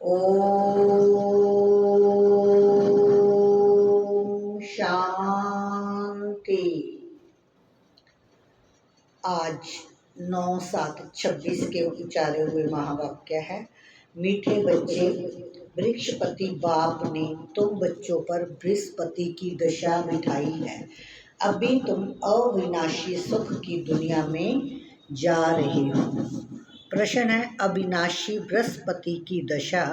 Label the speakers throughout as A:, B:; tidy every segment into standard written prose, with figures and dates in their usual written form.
A: ओम शांति। आज 9/7/26 के उच्चारे हुए महावाक्य है। मीठे बच्चे, वृक्षपति बाप ने तुम बच्चों पर बृहस्पति की दशा बिठाई है। अभी तुम अविनाशी सुख की दुनिया में जा रहे हो। प्रश्न है, अविनाशी बृहस्पति की दशा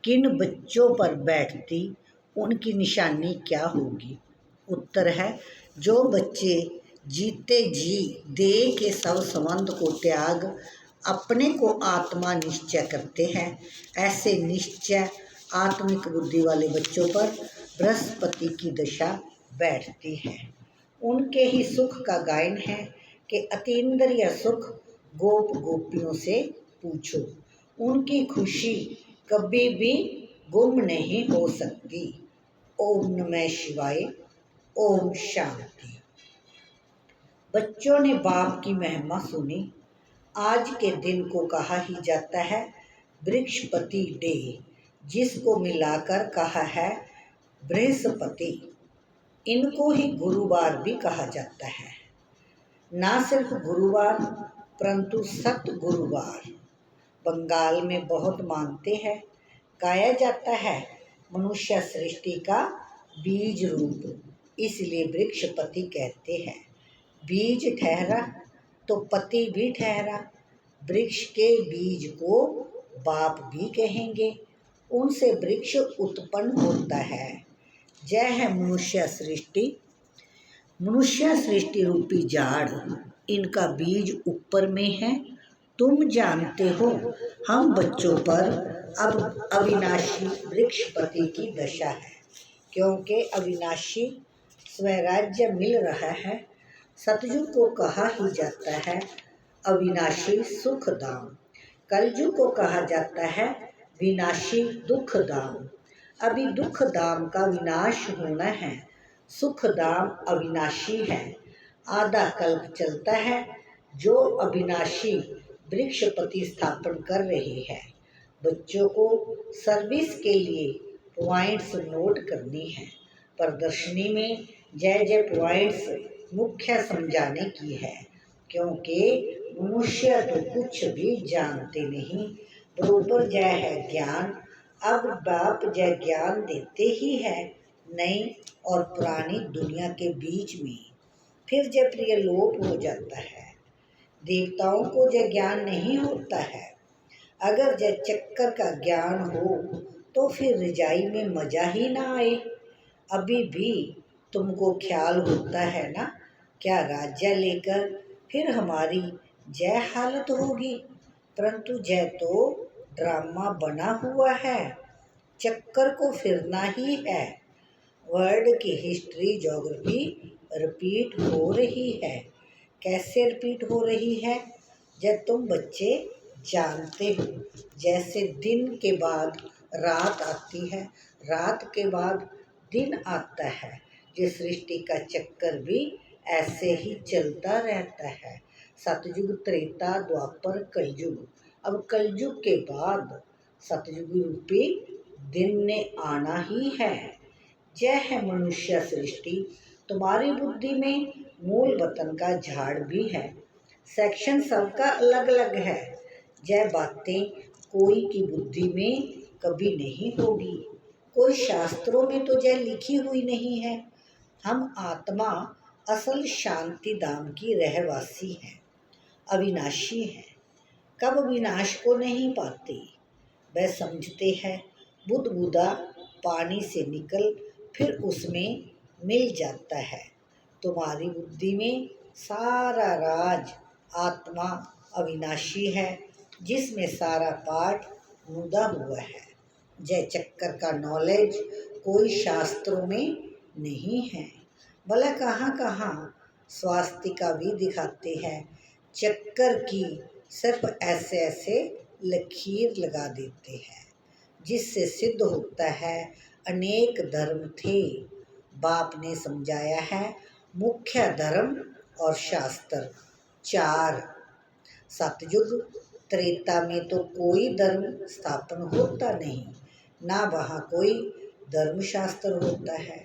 A: किन बच्चों पर बैठती, उनकी निशानी क्या होगी? उत्तर है, जो बच्चे जीते जी देह के सब संबंध को त्याग अपने को आत्मा निश्चय करते हैं, ऐसे निश्चय आत्मिक बुद्धि वाले बच्चों पर बृहस्पति की दशा बैठती है। उनके ही सुख का गायन है कि अतीन्द्रिय सुख गोप गोपियों से पूछो, उनकी खुशी कभी भी गुम नहीं हो सकती। ओम नमः शिवाय। ओम शांति। बच्चों ने बाप की महिमा सुनी। आज के दिन को कहा ही जाता है वृक्षपति डे, जिसको मिलाकर कहा है बृहस्पति। इनको ही गुरुवार भी कहा जाता है। ना सिर्फ गुरुवार परंतु सत गुरुवार बंगाल में बहुत मानते हैं। गाया जाता है मनुष्य सृष्टि का बीज रूप, इसलिए वृक्षपति कहते हैं। बीज ठहरा तो पति भी ठहरा। वृक्ष के बीज को बाप भी कहेंगे, उनसे वृक्ष उत्पन्न होता है। जय है मनुष्य सृष्टि। मनुष्य सृष्टि रूपी झाड़, इनका बीज ऊपर में है। तुम जानते हो हम बच्चों पर अब अविनाशी वृक्षपति की दशा है, क्योंकि अविनाशी स्वराज्य मिल रहा है। सतयुग को कहा ही जाता है अविनाशी सुख धाम। कलयुग को कहा जाता है विनाशी दुख धाम। अभी दुख धाम का विनाश होना है, सुख धाम अविनाशी है। आधा कल्प चलता है, जो अविनाशी वृक्षपति स्थापन कर रहे हैं। बच्चों को सर्विस के लिए पॉइंट्स नोट करनी है। प्रदर्शनी में जय जय पॉइंट्स मुख्य समझाने की है, क्योंकि मनुष्य तो कुछ भी जानते नहीं। बरोबर जय है ज्ञान। अब बाप जय ज्ञान देते ही है नई और पुरानी दुनिया के बीच में। फिर जय प्रिय लोप हो जाता है। देवताओं को जय ज्ञान नहीं होता है। अगर जय चक्कर का ज्ञान हो तो फिर रजाई में मजा ही ना आए। अभी भी तुमको ख्याल होता है ना, क्या राज्य लेकर फिर हमारी जय हालत होगी। परंतु जय तो ड्रामा बना हुआ है, चक्कर को फिरना ही है। वर्ल्ड की हिस्ट्री ज्योग्राफी रिपीट हो रही है। कैसे रिपीट हो रही है? जब तुम बच्चे जानते हो, जैसे दिन के बाद रात आती है, रात के बाद दिन आता है, जिस सृष्टि का चक्कर भी ऐसे ही चलता रहता है। सतयुग, त्रेता, द्वापर, कलयुग। अब कलयुग के बाद सतयुग रूपी दिन ने आना ही है। जय है मनुष्य सृष्टि। तुम्हारी बुद्धि में मूल वतन का झाड़ भी है। सेक्शन सबका अलग अलग है। जय बातें कोई की बुद्धि में कभी नहीं होगी। कोई शास्त्रों में तो जय लिखी हुई नहीं है। हम आत्मा असल शांति धाम की रहवासी हैं, अविनाशी हैं। कब विनाश को नहीं पाते, वह समझते हैं बुदबुदा पानी से निकल फिर उसमें मिल जाता है। तुम्हारी बुद्धि में सारा राज आत्मा अविनाशी है, जिसमें सारा पाठ मुदा हुआ है। जय चक्कर का नॉलेज कोई शास्त्रों में नहीं है। भला कहाँ कहाँ स्वास्तिका भी दिखाते हैं, चक्कर की सिर्फ ऐसे ऐसे लकीर लगा देते हैं, जिससे सिद्ध होता है अनेक धर्म थे। बाप ने समझाया है मुख्य धर्म और शास्त्र 4, सतयुग, त्रेता में तो कोई धर्म स्थापन होता नहीं, ना वहाँ कोई धर्मशास्त्र होता है।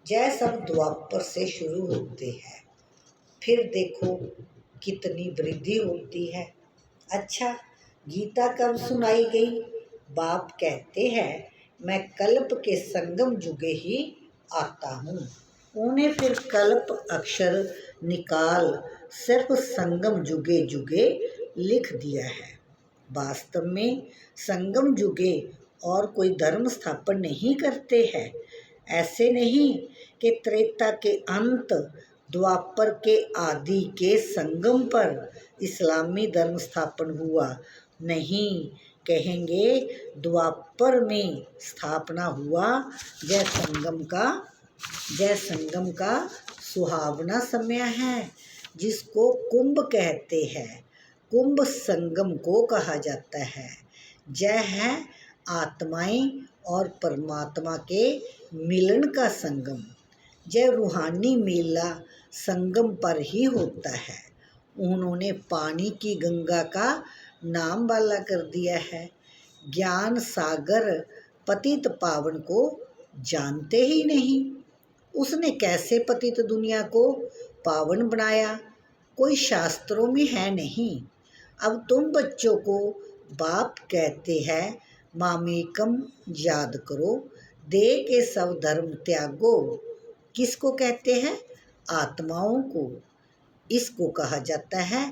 A: जय सब द्वापर से शुरू होते हैं, फिर देखो कितनी वृद्धि होती है। अच्छा, गीता कब सुनाई गई? बाप कहते हैं मैं कल्प के संगम जुगे ही आता हूँ। उन्हें फिर कल्प अक्षर निकाल सिर्फ संगम जुगे जुगे लिख दिया है। वास्तव में संगम जुगे और कोई धर्म स्थापन नहीं करते हैं। ऐसे नहीं कि त्रेता के अंत द्वापर के आदि के संगम पर इस्लामी धर्म स्थापन हुआ। नहीं, कहेंगे द्वापर में स्थापना हुआ। जय संगम का सुहावना समय है, जिसको कुंभ कहते हैं। कुंभ संगम को कहा जाता है। जय है आत्माएं और परमात्मा के मिलन का संगम। जय रूहानी मेला संगम पर ही होता है। उन्होंने पानी की गंगा का नाम वाला कर दिया है। ज्ञान सागर पतित पावन को जानते ही नहीं। उसने कैसे पतित दुनिया को पावन बनाया, कोई शास्त्रों में है नहीं। अब तुम बच्चों को बाप कहते हैं मामेकम याद करो, दे के सब धर्म त्यागो। किसको कहते हैं? आत्माओं को। इसको कहा जाता है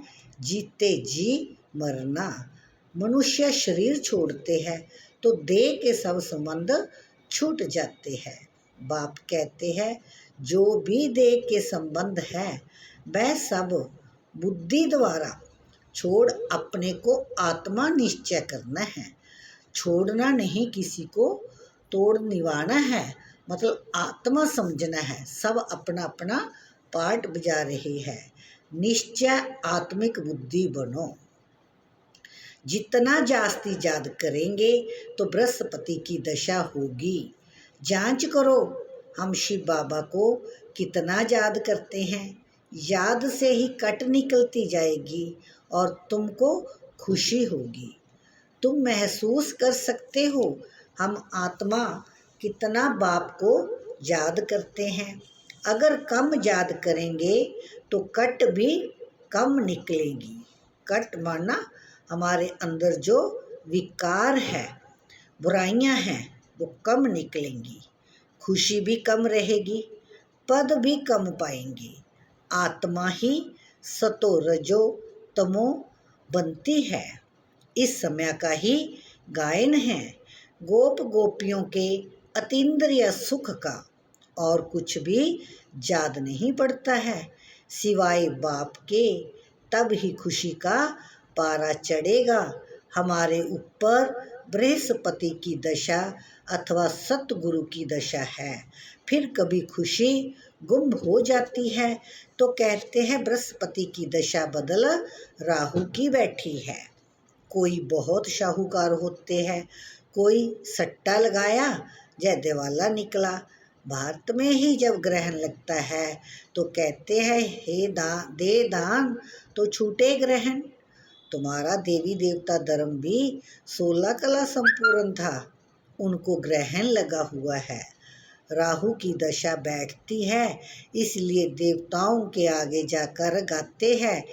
A: जीते जी मरना। मनुष्य शरीर छोड़ते हैं तो देह के सब संबंध छूट जाते हैं। बाप कहते हैं जो भी देह के संबंध है वह सब बुद्धि द्वारा छोड़ अपने को आत्मा निश्चय करना है। छोड़ना नहीं, किसी को तोड़ निभाना है, मतलब आत्मा समझना है। सब अपना अपना पार्ट बजा रहे हैं। निश्चय आत्मिक बुद्धि बनो। जितना जास्ती याद करेंगे तो बृहस्पति की दशा होगी। जांच करो हम शिव बाबा को कितना याद करते हैं। याद से ही कट निकलती जाएगी और तुमको खुशी होगी। तुम महसूस कर सकते हो हम आत्मा कितना बाप को याद करते हैं। अगर कम याद करेंगे तो कट भी कम निकलेगी। कट माना हमारे अंदर जो विकार है, बुराइयां हैं, वो कम निकलेंगी। खुशी भी कम रहेगी, पद भी कम पाएंगे। आत्मा ही सतो रजो तमो बनती है। इस समय का ही गायन है गोप गोपियों के अतीन्द्रिय सुख का। और कुछ भी याद नहीं पड़ता है सिवाय बाप के। तब ही खुशी का पारा चढ़ेगा। हमारे ऊपर बृहस्पति की दशा अथवा सतगुरु की दशा है। फिर कभी खुशी गुम हो जाती है तो कहते हैं बृहस्पति की दशा बदल राहु की बैठी है। कोई बहुत शाहूकार होते हैं, कोई सट्टा लगाया जय दिवाला निकला। भारत में ही जब ग्रहण लगता है तो कहते हैं हे दे दान तो छूटे ग्रहण। तुम्हारा देवी देवता धर्म भी 16 कला संपूर्ण था, उनको ग्रहण लगा हुआ है। राहु की दशा बैठती है, इसलिए देवताओं के आगे जाकर गाते हैं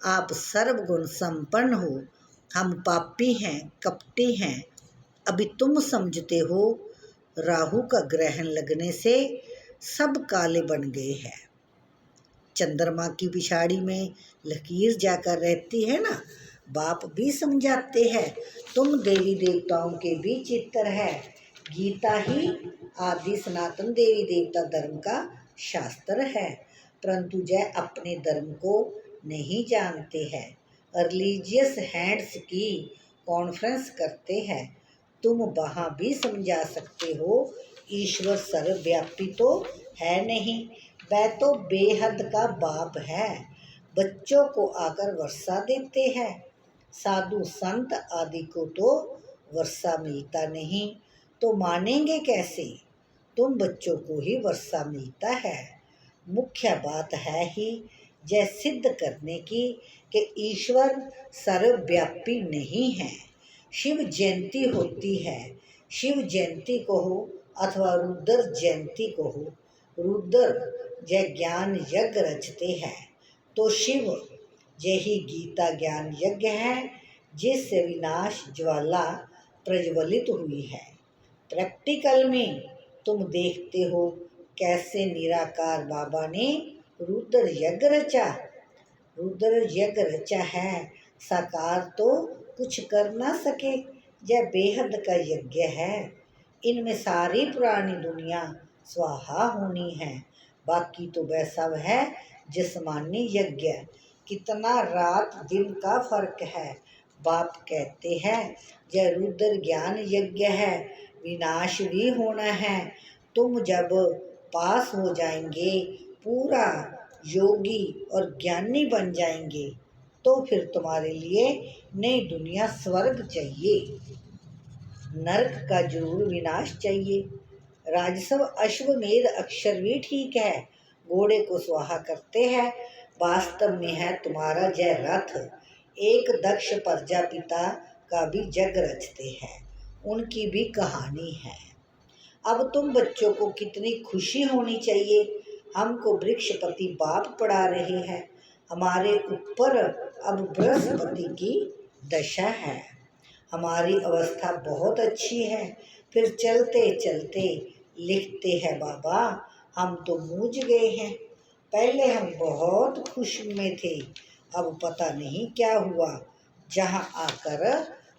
A: आप सर्वगुण संपन्न हो, हम पापी हैं, कपटी हैं। अभी तुम समझते हो राहु का ग्रहण लगने से सब काले बन गए हैं। चंद्रमा की पिछाड़ी में लकीर जाकर रहती है ना। बाप भी समझाते हैं तुम देवी देवताओं के भी चित्र है। गीता ही आदि सनातन देवी देवता धर्म का शास्त्र है, परंतु जय अपने धर्म को नहीं जानते हैं। रिलीजियस हैंड्स की कॉन्फ्रेंस करते हैं। तुम वहाँ भी समझा सकते हो ईश्वर सर्वव्यापी तो है नहीं, वह तो बेहद का बाप है। बच्चों को आकर वर्षा देते हैं। साधु संत आदि को तो वर्षा मिलता नहीं, तो मानेंगे कैसे? तुम बच्चों को ही वर्षा मिलता है। मुख्य बात है ही यह सिद्ध करने की कि ईश्वर सर्वव्यापी नहीं है। शिव जयंती होती है, शिव जयंती को हो अथवा रुद्र जयंती को हो, रुद्र जय ज्ञान यज्ञ रचते हैं तो शिव यही गीता ज्ञान यज्ञ है जिससे विनाश ज्वाला प्रज्वलित हुई है। प्रैक्टिकल में तुम देखते हो कैसे निराकार बाबा ने रुद्र यज्ञ रचा। रुद्र यज्ञ रचा है, साकार तो कुछ कर ना सके, यह बेहद का यज्ञ है। इनमें सारी पुरानी दुनिया स्वाहा होनी है, बाकी तो वह सब है जिस्मानी यज्ञ। कितना रात दिन का फर्क है। बाप कहते हैं यह रुद्र ज्ञान यज्ञ है, विनाश भी होना है। तुम जब पास हो जाएंगे, पूरा योगी और ज्ञानी बन जाएंगे, तो फिर तुम्हारे लिए नई दुनिया स्वर्ग चाहिए, नरक का जरूर विनाश चाहिए। राजस्व अश्वमेध अक्षर भी ठीक है, घोड़े को स्वाहा करते हैं, वास्तव में है तुम्हारा जय रथ। एक दक्ष प्रजापिता का भी जग रचते हैं, उनकी भी कहानी है। अब तुम बच्चों को कितनी खुशी होनी चाहिए, हमको वृक्षपति बाप पढ़ा रहे हैं, हमारे ऊपर अब बृहस्पति की दशा है, हमारी अवस्था बहुत अच्छी है। फिर चलते चलते लिखते हैं बाबा हम तो मूझ गए हैं, पहले हम बहुत खुश में थे, अब पता नहीं क्या हुआ। जहाँ आकर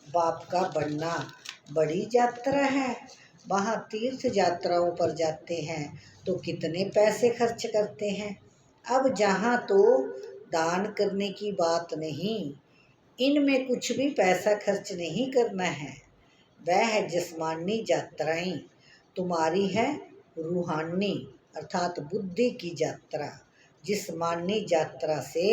A: बाप का बनना बड़ी यात्रा है। वहाँ तीर्थ यात्राओं पर जाते हैं तो कितने पैसे खर्च करते हैं। अब जहाँ तो दान करने की बात नहीं, इनमें कुछ भी पैसा खर्च नहीं करना है। वह है जिस्मानी यात्राएं, तुम्हारी है रूहानी अर्थात बुद्धि की यात्रा। जिस्मानी यात्रा से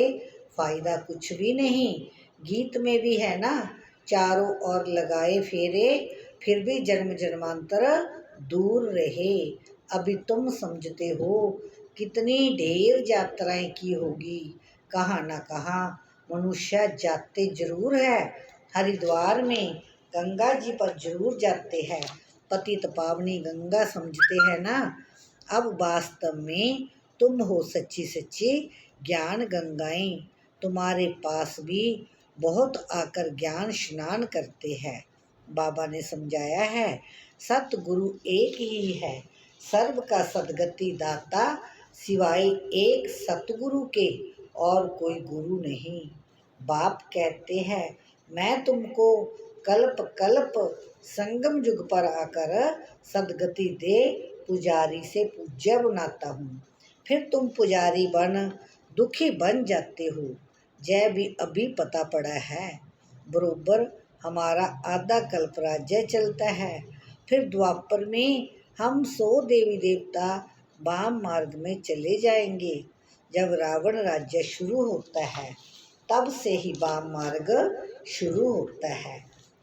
A: फायदा कुछ भी नहीं। गीत में भी है ना, चारों ओर लगाए फेरे फिर भी जन्म जन्मांतर दूर रहे। अभी तुम समझते हो कितनी ढेर यात्राएं की होगी, कहाँ ना कहाँ मनुष्य जाते जरूर है। हरिद्वार में गंगा जी पर जरूर जाते हैं, पतित पावनी गंगा समझते हैं ना। अब वास्तव में तुम हो सच्ची सच्ची ज्ञान गंगाएं, तुम्हारे पास भी बहुत आकर ज्ञान स्नान करते हैं। बाबा ने समझाया है सतगुरु एक ही है, सर्व का सदगति दाता, सिवाय एक सतगुरु के और कोई गुरु नहीं। बाप कहते हैं मैं तुमको कल्प कल्प संगम युग पर आकर सदगति दे पुजारी से पूज्य बनाता हूँ। फिर तुम पुजारी बन दुखी बन जाते हो, जय भी अभी पता पड़ा है। बरोबर हमारा आधा कल्प राज्य चलता है, फिर द्वापर में हम 100 देवी देवता वाम मार्ग में चले जाएंगे। जब रावण राज्य शुरू होता है तब से ही वाम मार्ग शुरू होता है।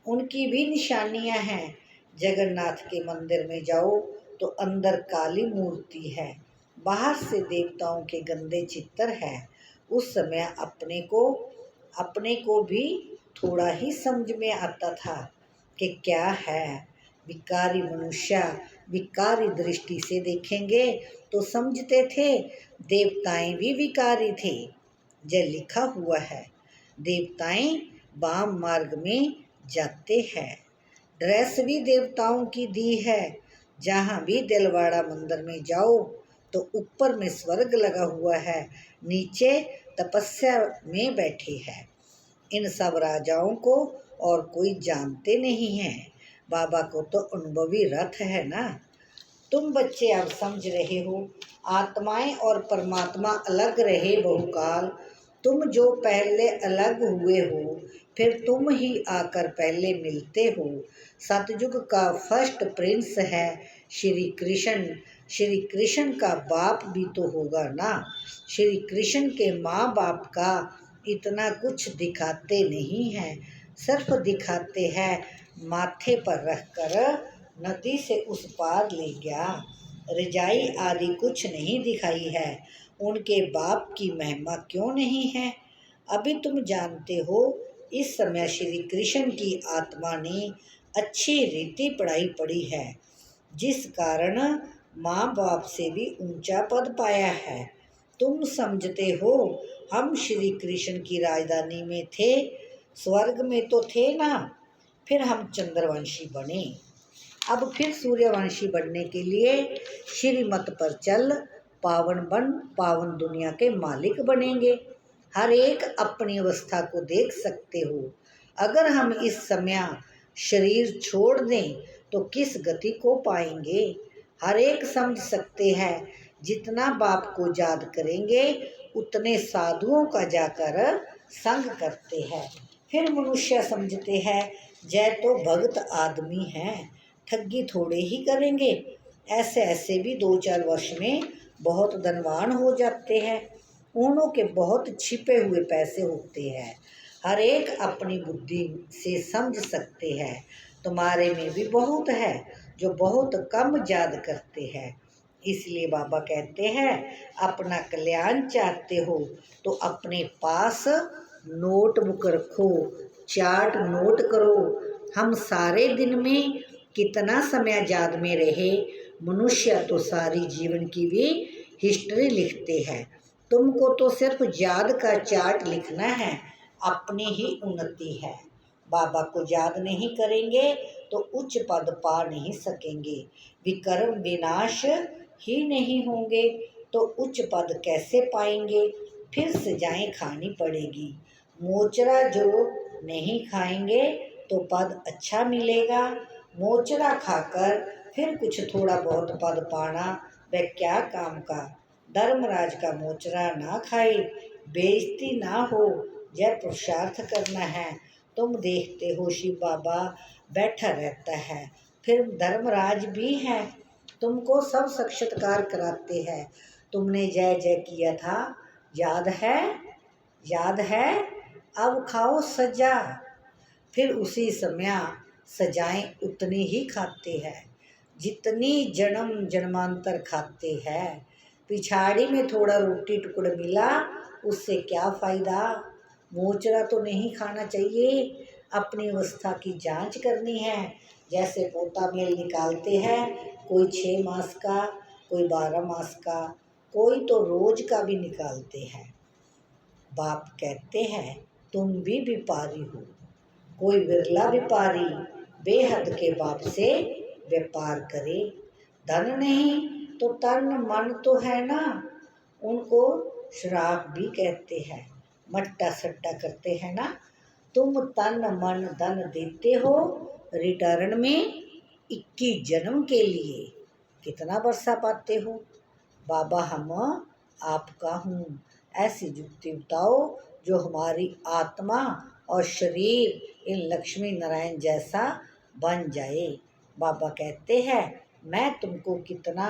A: उनकी भी निशानियां हैं। जगन्नाथ के मंदिर में जाओ तो अंदर काली मूर्ति है, बाहर से देवताओं के गंदे चित्र है। उस समय अपने को भी थोड़ा ही समझ में आता था कि क्या है। विकारी मनुष्य विकारी दृष्टि से देखेंगे तो समझते थे देवताएं भी विकारी थे। यह लिखा हुआ है देवताएं वाम मार्ग में जाते हैं। ड्रेस भी देवताओं की दी है। जहाँ भी दिलवाड़ा मंदिर में जाओ तो ऊपर में स्वर्ग लगा हुआ है, नीचे तपस्या में बैठे हैं। इन सब राजाओं को और कोई जानते नहीं है, बाबा को तो अनुभवी रथ है ना। तुम बच्चे अब समझ रहे हो आत्माएं और परमात्मा अलग रहे बहुकाल। तुम जो पहले अलग हुए हो फिर तुम ही आकर पहले मिलते हो। सतयुग का फर्स्ट प्रिंस है श्री कृष्ण। श्री कृष्ण का बाप भी तो होगा ना। श्री कृष्ण के माँ बाप का इतना कुछ दिखाते नहीं हैं, सिर्फ दिखाते हैं माथे पर रखकर नदी से उस पार ले गया। रजाई आदि कुछ नहीं दिखाई है। उनके बाप की महिमा क्यों नहीं है? अभी तुम जानते हो, इस समय श्री कृष्ण की आत्मा ने अच्छी रीति पढ़ाई पड़ी है, जिस कारण माँ बाप से भी ऊंचा पद पाया है। तुम समझते हो हम श्री कृष्ण की राजधानी में थे, स्वर्ग में तो थे ना। फिर हम चंद्रवंशी बने, अब फिर सूर्यवंशी बनने के लिए श्रीमत पर चल पावन बन पावन दुनिया के मालिक बनेंगे। हर एक अपनी अवस्था को देख सकते हो। अगर हम इस समय शरीर छोड़ दें तो किस गति को पाएंगे? हर एक समझ सकते हैं, जितना बाप को याद करेंगे उतने साधुओं का जाकर संग करते हैं। फिर मनुष्य समझते हैं, जय तो भक्त आदमी हैं, ठगी थोड़े ही करेंगे। ऐसे ऐसे भी 2-4 वर्ष में बहुत धनवान हो जाते हैं। उन्हों के बहुत छिपे हुए पैसे होते हैं। हर एक अपनी बुद्धि से समझ सकते हैं। तुम्हारे में भी बहुत है जो बहुत कम याद करते हैं। इसलिए बाबा कहते हैं, अपना कल्याण चाहते हो तो अपने पास नोटबुक रखो, चार्ट नोट करो। हम सारे दिन में कितना समय याद में रहे। मनुष्य तो सारी जीवन की भी हिस्ट्री लिखते हैं। तुमको तो सिर्फ याद का चार्ट लिखना है, अपनी ही उन्नति है। बाबा को याद नहीं करेंगे तो उच्च पद पा नहीं सकेंगे। विकर्म विनाश ही नहीं होंगे तो उच्च पद कैसे पाएंगे? फिर सजाएं खानी पड़ेगी। मोचरा जो नहीं खाएंगे तो पद अच्छा मिलेगा। मोचरा खाकर फिर कुछ थोड़ा बहुत पद पाना वह क्या काम का? धर्मराज का मोचरा ना खाए, बेइज्जती ना हो, यह पुरुषार्थ करना है। तुम देखते हो शिव बाबा बैठा रहता है, फिर धर्मराज भी है, तुमको सब साक्षात्कार कराते हैं। तुमने जय जय किया था, याद है? याद है? अब खाओ सजा। फिर उसी समय सजाएं उतनी ही खाते हैं जितनी जन्म जन्मांतर खाते हैं। पिछाड़ी में थोड़ा रोटी टुकड़ा मिला, उससे क्या फ़ायदा? मोचरा तो नहीं खाना चाहिए। अपनी अवस्था की जांच करनी है। जैसे पोता मेल निकालते हैं, कोई 6 मास का, कोई 12 मास का, कोई तो रोज का भी निकालते हैं। बाप कहते हैं, तुम भी व्यापारी हो। कोई विरला व्यापारी बेहद के बाप से व्यापार करे। धन नहीं तो तन मन तो है ना। उनको श्राप भी कहते हैं, मट्टा सट्टा करते हैं ना। तुम तन मन धन देते हो, रिटर्न में 21 जन्म के लिए कितना वर्षा पाते हो? बाबा हम आपका हूँ, ऐसी जुक्ति बताओ जो हमारी आत्मा और शरीर इन लक्ष्मी नारायण जैसा बन जाए। बाबा कहते हैं, मैं तुमको कितना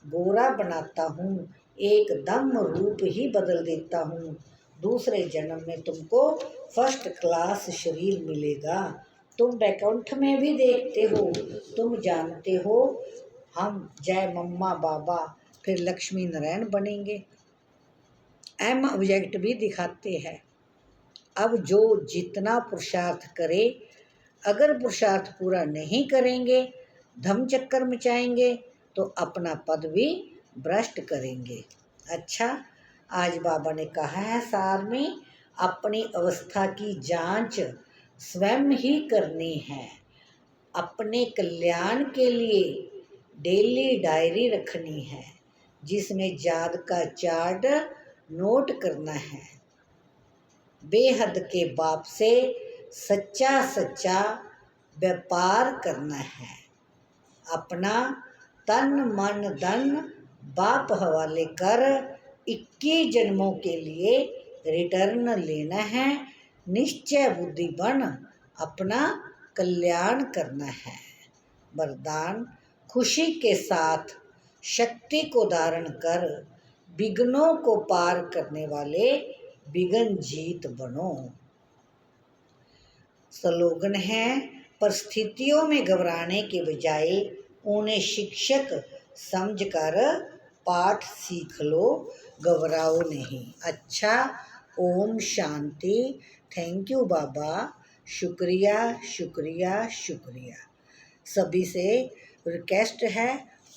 A: गोरा बनाता हूँ, एकदम रूप ही बदल देता हूँ। दूसरे जन्म में तुमको फर्स्ट क्लास शरीर मिलेगा। तुम वैकुंठ में भी देखते हो, तुम जानते हो। हम जय मम्मा बाबा फिर लक्ष्मी नारायण बनेंगे। एम ऑब्जेक्ट भी दिखाते हैं। अब जो जितना पुरुषार्थ करे, अगर पुरुषार्थ पूरा नहीं करेंगे, धम चक्कर मचाएंगे तो अपना पद भी भ्रष्ट करेंगे। अच्छा, आज बाबा ने कहा है सार में, अपनी अवस्था की जांच स्वयं ही करनी है। अपने कल्याण के लिए डेली डायरी रखनी है, जिसमें याद का चार्ट नोट करना है। बेहद के बाप से सच्चा सच्चा व्यापार करना है। अपना तन मन धन बाप हवाले कर 21 जन्मों के लिए रिटर्न लेना है। निश्चय बुद्धि बन अपना कल्याण करना है। वरदान, खुशी के साथ शक्ति को धारण कर विघ्नों को पार करने वाले विघ्न जीत बनो। स्लोगन है, परिस्थितियों में घबराने के बजाय उन्हें शिक्षक समझ कर पाठ सीख लो, घबराओ नहीं। अच्छा, ओम शांति। थैंक यू बाबा, शुक्रिया शुक्रिया शुक्रिया। सभी से रिक्वेस्ट है,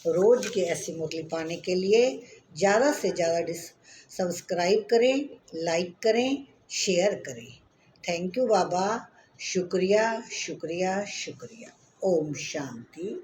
A: रोज़ की ऐसी मुरली पाने के लिए ज़्यादा से ज़्यादा सब्सक्राइब करें, लाइक करें, शेयर करें। थैंक यू बाबा, शुक्रिया शुक्रिया शुक्रिया। ओम शांति।